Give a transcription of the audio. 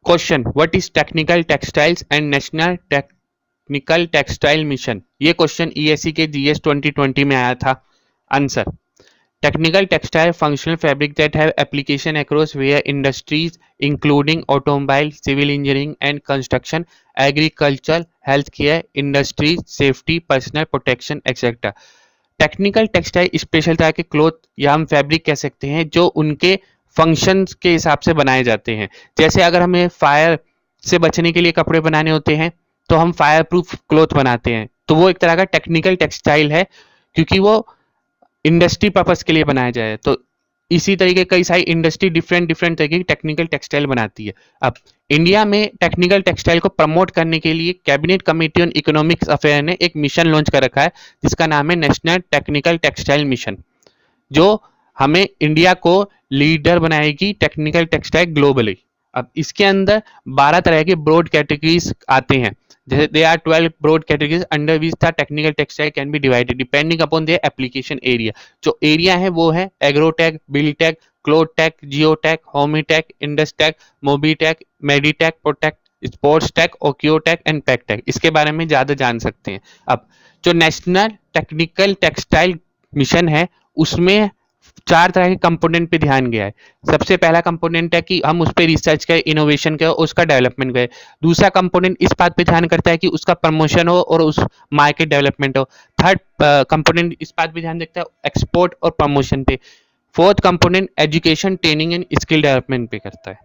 Question, what is technical textiles and national technical textile mission? ये question ESC के GS 2020 में आया था। Answer, technical textile functional fabric that have application across various industries including automobile, civil engineering and construction, agriculture, healthcare, industries, safety, personal protection, etc. Technical textile special तरह के cloth या हम fabric कह सकते हैं जो उनके फंक्शंस के हिसाब से बनाए जाते हैं। जैसे अगर हमें फायर से बचने के लिए कपड़े बनाने होते हैं तो हम फायर प्रूफ क्लोथ बनाते हैं, तो वो एक तरह का टेक्निकल टेक्सटाइल है क्योंकि वो इंडस्ट्री पर्पस के लिए बनाया जाए। तो इसी तरीके कई सारी इंडस्ट्री डिफरेंट डिफरेंट तरीके की टेक्निकल टेक्सटाइल बनाती है। अब इंडिया में टेक्निकल टेक्सटाइल को प्रमोट करने के लिए cabinet committee on economics affair ने एक मिशन लॉन्च कर रखा है जिसका नाम है नेशनल टेक्निकल टेक्सटाइल मिशन, जो हमें इंडिया को लीडर बनाएगी टेक्निकल टेक्सटाइल ग्लोबली। अब इसके अंदर 12 तरह के ब्रॉड कैटेगरीज आते हैं। There are 12 broad categories under which the technical textile can be divided depending upon their application area. जो एरिया है वो है agrotech, buildtech, clothtech, geotech, hometech, indutech, mobiltech, meditech, protech, sports tech, oekotech and packtech. इसके बारे में ज्यादा जान सकते हैं। अब जो नेशनल टेक्निकल टेक्सटाइल मिशन है उसमें 4 तरह के कंपोनेंट पे ध्यान गया है। सबसे पहला कंपोनेंट है कि हम उस पर रिसर्च करें, इनोवेशन करें, उसका डेवलपमेंट करें। दूसरा कंपोनेंट इस बात पे ध्यान करता है कि उसका प्रमोशन हो और उस मार्केट डेवलपमेंट हो। थर्ड कंपोनेंट इस बात पे ध्यान देता है एक्सपोर्ट और प्रमोशन पे। Fourth component education, training and skill development पे करता है।